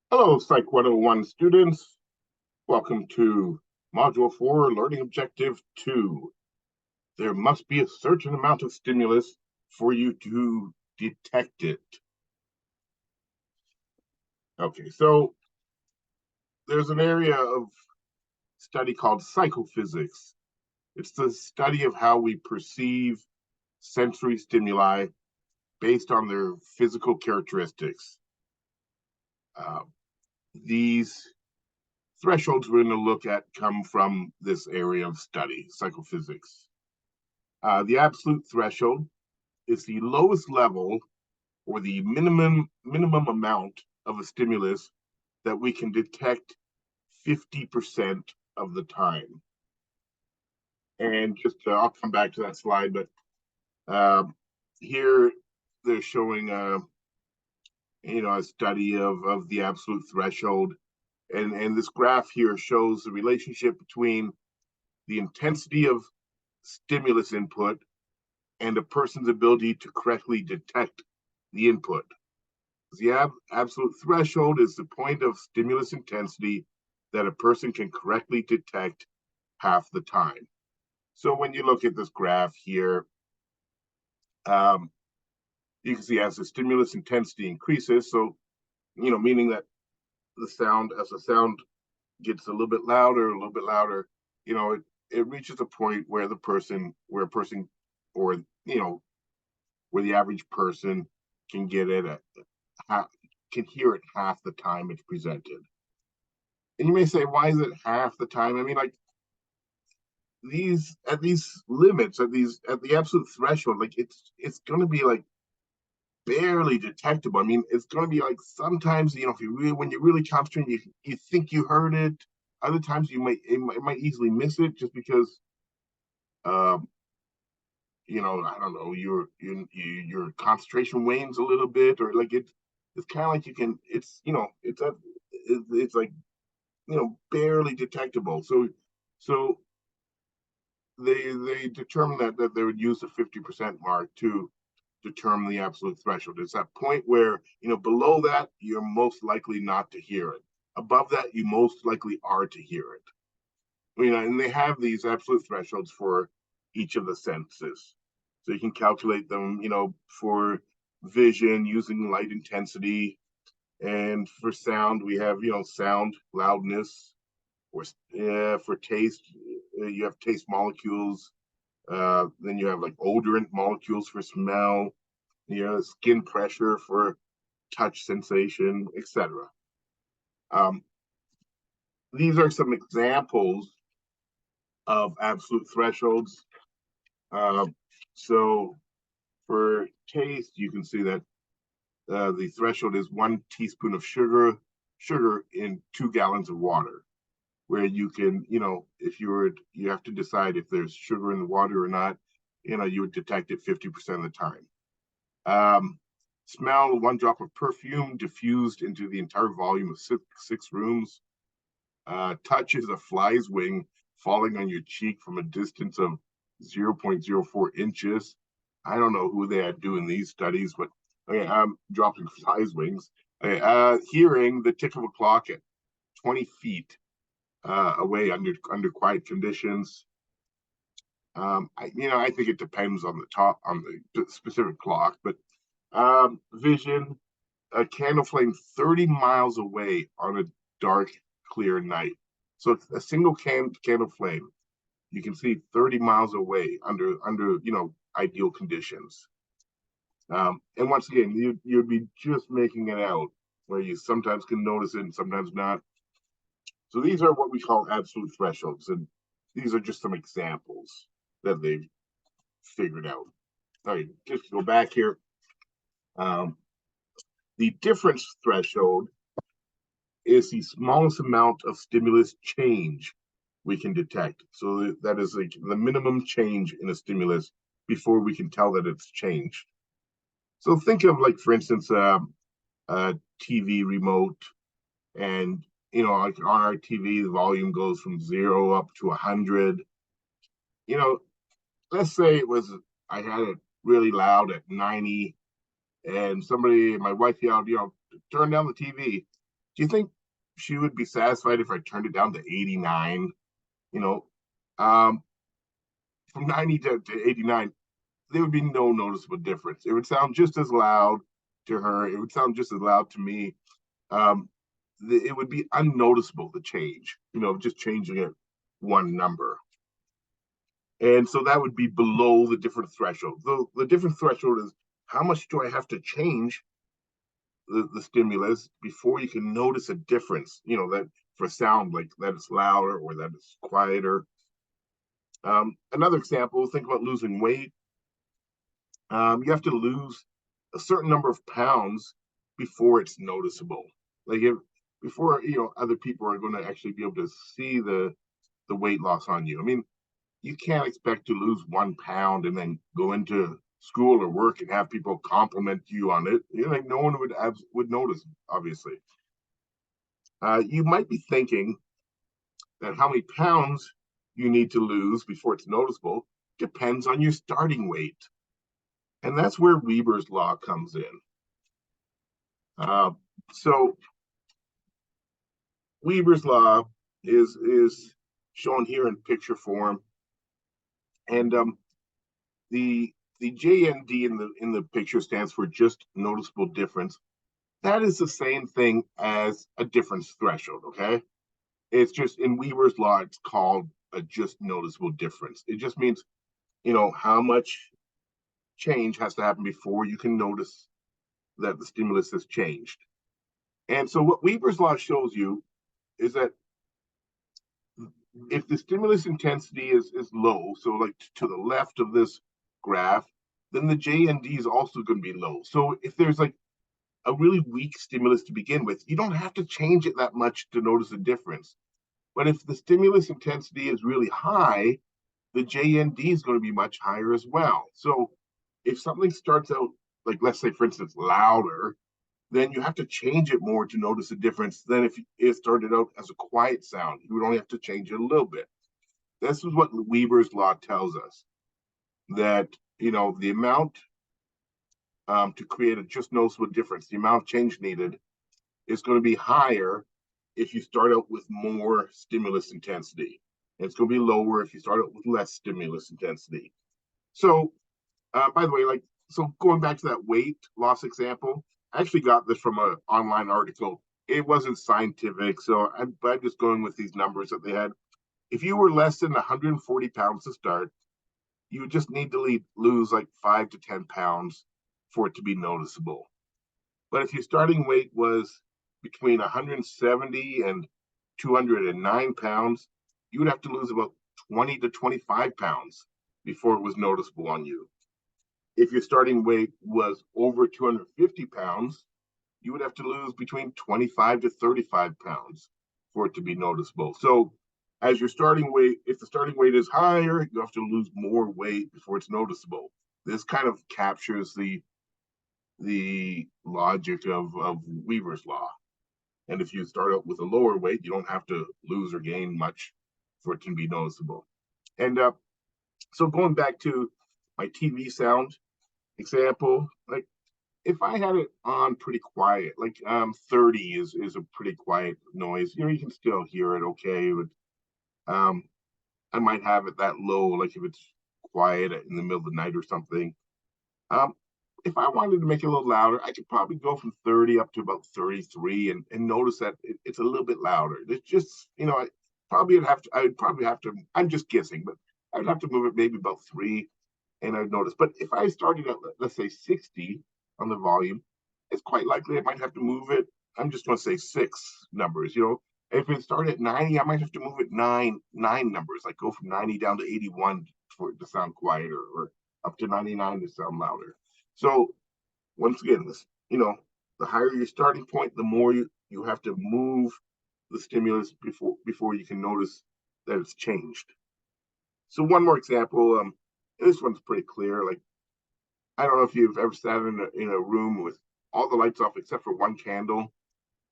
Hello, Psych 101 students. Welcome to Module 4, Learning Objective 2. There must be a certain amount of stimulus for you to detect it. Okay, so there's an area of study called psychophysics. It's the study of how we perceive sensory stimuli based on their physical characteristics. Uh, these thresholds we're going to look at come from this area of study, psychophysics. The absolute threshold is the lowest level or the minimum amount of a stimulus that we can detect 50% of the time. And just I'll come back to that slide, but here they're showing a study of the absolute threshold, and this graph here shows the relationship between the intensity of stimulus input and a person's ability to correctly detect the input. The absolute threshold is the point of stimulus intensity that a person can correctly detect half the time. So when you look at this graph here, you can see as the stimulus intensity increases, so meaning that as the sound gets a little bit louder, it reaches a point where a person, or where the average person can get it can hear it half the time it's presented. And you may say, why is it half the time? I mean, like these limits, at the absolute threshold, like it's going to be like barely detectable. I mean, it's going to be like sometimes, if you really, when you're really concentrating, you think you heard it. Other times it might easily miss it just because, um, I don't know, your concentration wanes a little bit, or like it's kind of like you can, it's like barely detectable. So they determined that they would use the 50% mark to determine the absolute threshold. It's that point where below that you're most likely not to hear it. Above that, you most likely are to hear it. And they have these absolute thresholds for each of the senses, so you can calculate them. For vision using light intensity, and for sound we have sound loudness, or for taste, you have taste molecules. Then you have like odorant molecules for smell. Skin pressure for touch sensation, etc. Um, these are some examples of absolute thresholds. Uh, so for taste, you can see that the threshold is 1 teaspoon of sugar in 2 gallons of water, where you can, if you have to decide if there's sugar in the water or not, you would detect it 50% of the time. Smell, 1 drop of perfume diffused into the entire volume of six rooms. Touch is a fly's wing falling on your cheek from a distance of 0.04 inches. I don't know who they are doing these studies, but okay, I'm dropping flies' wings. Okay, hearing, the tick of a clock at 20 feet away under quiet conditions. I think it depends on the specific clock, but vision, a candle flame 30 miles away on a dark, clear night. So it's a single candle flame. You can see 30 miles away under ideal conditions. And once again, you'd be just making it out, where you sometimes can notice it and sometimes not. So these are what we call absolute thresholds, and these are just some examples that they've figured out. All right, just go back here. Um, the difference threshold is the smallest amount of stimulus change we can detect. So that is like the minimum change in a stimulus before we can tell that it's changed. So think of, like, for instance, a TV remote, and like on our TV, the volume goes from 0 up to 100. You know, let's say I had it really loud at 90, and my wife yelled, turn down the TV. Do you think she would be satisfied if I turned it down to 89? You know, um, from 90 to 89, there would be no noticeable difference. It would sound just as loud to her. It would sound just as loud to me. Um, it would be unnoticeable, the change, just changing it one number. And so that would be below the different threshold. The different threshold is how much do I have to change the stimulus before you can notice a difference, that for sound, like that it's louder or that it's quieter. Another example, think about losing weight. You have to lose a certain number of pounds before it's noticeable. Like before, other people are going to actually be able to see the weight loss on you. I mean, you can't expect to lose 1 pound and then go into school or work and have people compliment you on it. Like no one would notice, obviously. You might be thinking that how many pounds you need to lose before it's noticeable depends on your starting weight. And that's where Weber's law comes in. So Weber's law is shown here in picture form, and the JND in the picture stands for just noticeable difference. That is the same thing as a difference threshold. Okay, it's just in Weber's law, it's called a just noticeable difference. It just means how much change has to happen before you can notice that the stimulus has changed. And so what Weber's law shows you is that if the stimulus intensity is low, so like to the left of this graph, then the JND is also going to be low. So if there's like a really weak stimulus to begin with, you don't have to change it that much to notice a difference. But if the stimulus intensity is really high, the JND is going to be much higher as well. So if something starts out, like let's say, for instance, louder, then you have to change it more to notice a difference than if it started out as a quiet sound. You would only have to change it a little bit. This is what Weber's law tells us, that the amount to create a just noticeable difference, the amount of change needed, is going to be higher if you start out with more stimulus intensity. And it's going to be lower if you start out with less stimulus intensity. So, by the way, so going back to that weight loss example, I actually got this from an online article. It wasn't scientific, so I'm just going with these numbers that they had. If you were less than 140 pounds to start, you would just need to lose like 5 to 10 pounds for it to be noticeable. But if your starting weight was between 170 and 209 pounds, you would have to lose about 20 to 25 pounds before it was noticeable on you. If your starting weight was over 250 pounds, you would have to lose between 25 to 35 pounds for it to be noticeable. So as your starting weight, if the starting weight is higher, you have to lose more weight before it's noticeable. This kind of captures the logic of Weber's law. And if you start out with a lower weight, you don't have to lose or gain much for it to be noticeable. And so going back to my TV sound example, like if I had it on pretty quiet, like 30 is a pretty quiet noise, you can still hear it okay, but I might have it that low, like if it's quiet in the middle of the night or something. If I wanted to make it a little louder, I could probably go from 30 up to about 33 and notice that it's a little bit louder. It's just, I'd probably have to, I'm just guessing, but I'd have to move it maybe about 3 and I'd notice. But if I started at, let's say, 60 on the volume, it's quite likely I might have to move it. I'm just going to say 6 numbers, If it started at 90, I might have to move it nine numbers, like go from 90 down to 81 for it to sound quieter, or up to 99 to sound louder. So once again, the higher your starting point, the more you have to move the stimulus before you can notice that it's changed. So one more example, this one's pretty clear. Like, I don't know if you've ever sat in a room with all the lights off except for one candle,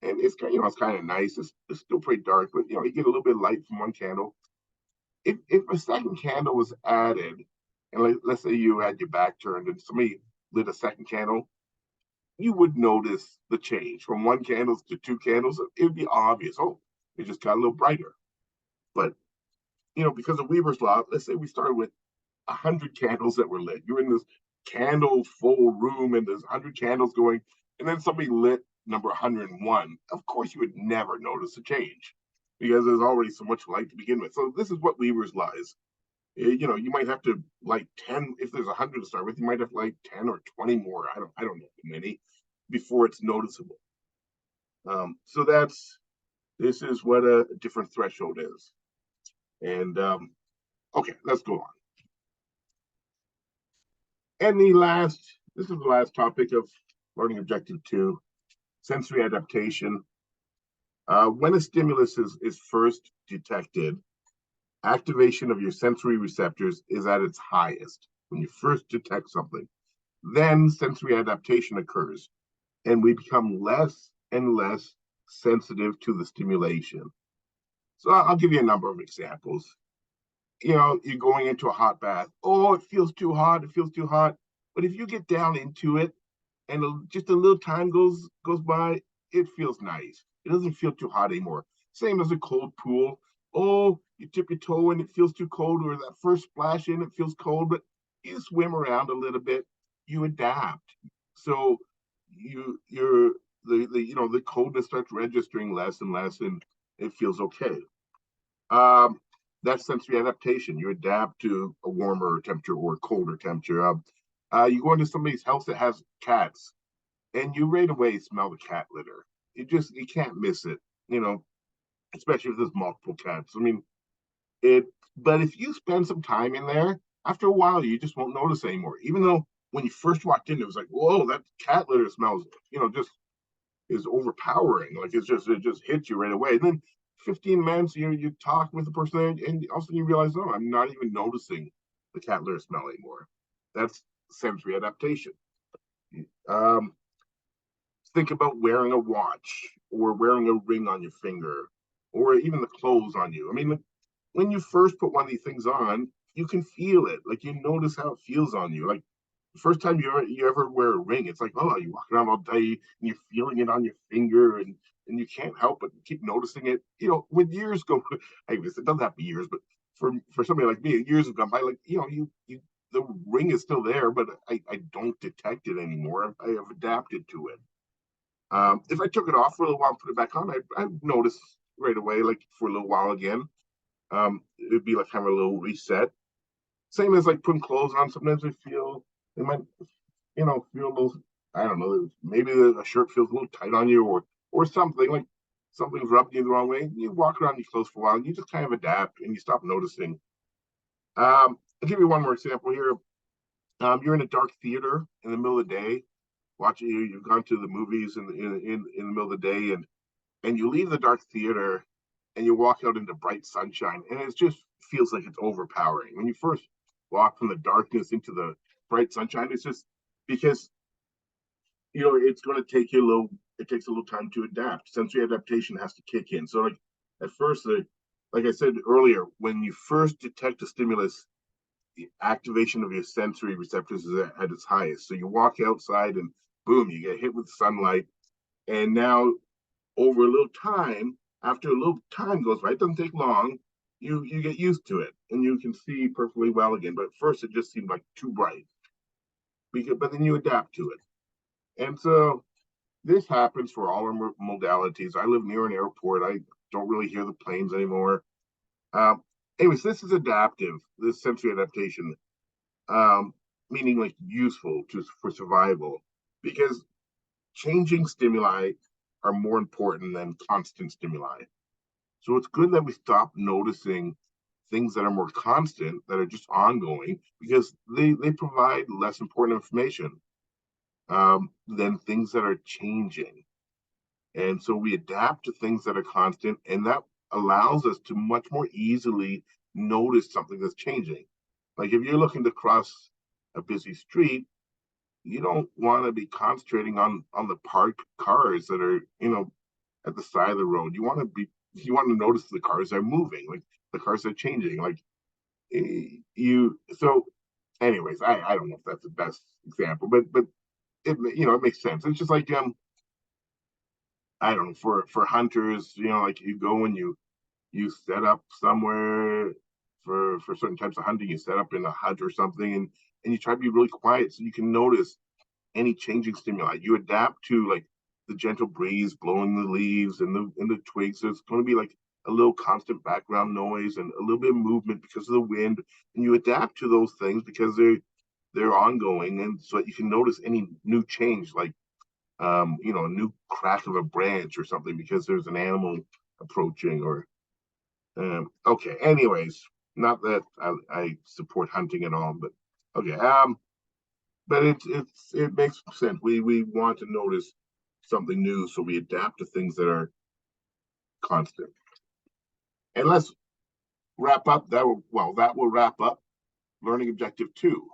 and it's kind of nice. It's still pretty dark, but you get a little bit of light from one candle. If a second candle was added, and let's say you had your back turned and somebody lit a second candle, you would notice the change from one candle to two candles. It would be obvious. Oh, it just got a little brighter. But because of Weaver's law, let's say we started with 100 candles that were lit. You're in this candle full room and there's 100 candles going, and then somebody lit number 101. Of course, you would never notice a change because there's already so much light to begin with. So this is what Weaver's law is. You might have to light 10 if there's 100 to start with. You might have to light 10 or 20 more. I don't know how many before it's noticeable. So this is what a different threshold is. And okay, let's go on. And this is the last topic of learning objective 2, sensory adaptation. When a stimulus is first detected, activation of your sensory receptors is at its highest. When you first detect something, then sensory adaptation occurs, and we become less and less sensitive to the stimulation. So I'll give you a number of examples. You're going into a hot bath. Oh, it feels too hot. It feels too hot. But if you get down into it and just a little time goes by, it feels nice. It doesn't feel too hot anymore. Same as a cold pool. Oh, you tip your toe and it feels too cold, or that first splash in, it feels cold, but you swim around a little bit, you adapt. So the coldness starts registering less and less, and it feels okay. That's sensory adaptation. You adapt to a warmer temperature or a colder temperature. You go into somebody's house that has cats, and you right away smell the cat litter. You can't miss it. Especially if there's multiple cats. I mean, but if you spend some time in there, after a while, you just won't notice anymore. Even though when you first walked in, it was like, whoa, that cat litter smells, just is overpowering. Like it just hits you right away. And then 15 minutes, you talk with the person, and all of a sudden you realize, oh, I'm not even noticing the cat litter smell anymore. That's sensory adaptation. Um, think about wearing a watch or wearing a ring on your finger or even the clothes on you. I mean, when you first put one of these things on, you can feel it. Like you notice how it feels on you. Like the first time you ever wear a ring, it's like, oh, you walk around all day and you're feeling it on your finger, and you can't help but keep noticing it. When years go, I guess it doesn't have to be years, but for somebody like me, years have gone by. Like you the ring is still there, but I don't detect it anymore. I have adapted to it. If I took it off for a little while and put it back on, I'd notice right away, like for a little while again. It'd be like kind of a little reset. Same as like putting clothes on. Sometimes they might, feel a little, I don't know, maybe a shirt feels a little tight on you, or something like something's rubbing you the wrong way. You walk around your clothes for a while and you just kind of adapt and you stop noticing. I'll give you one more example here. You're in a dark theater in the middle of the day, watching you've gone to the movies in the middle of the day, and you leave the dark theater and you walk out into bright sunshine, and it just feels like it's overpowering. When you first walk from the darkness into the bright sunshine, it's just because it's going to take you it takes a little time to adapt. Sensory adaptation has to kick in. So like at first, like I said earlier, when you first detect a stimulus, the activation of your sensory receptors is at its highest. So you walk outside and boom, you get hit with sunlight. And now over a little time, after a little time goes by, it doesn't take long, you get used to it and you can see perfectly well again. But at first it just seemed like too bright. But then you adapt to it. And so this happens for all our modalities. I live near an airport. I don't really hear the planes anymore. Anyways, this is adaptive, this sensory adaptation, meaning like useful for survival, because changing stimuli are more important than constant stimuli. So it's good that we stop noticing things that are more constant, that are just ongoing, because they provide less important information than things that are changing. And so we adapt to things that are constant, and that allows us to much more easily notice something that's changing. Like if you're looking to cross a busy street, you don't want to be concentrating on the parked cars that are, at the side of the road. You want to notice the cars are moving, like the cars are changing. Like so anyways, I don't know if that's the best example, but it makes sense. It's just like I don't know, for hunters, like you go and you set up somewhere for certain types of hunting. You set up in a hut or something, and you try to be really quiet so you can notice any changing stimuli. You adapt to like the gentle breeze blowing the leaves and the twigs. There's going to be like a little constant background noise and a little bit of movement because of the wind, and you adapt to those things because they're ongoing, and so that you can notice any new change, like a new crack of a branch or something because there's an animal approaching. Or okay, anyways, not that I support hunting at all, but okay. But it makes sense. We want to notice something new, so we adapt to things that are constant. And let's wrap up. That will wrap up learning objective 2.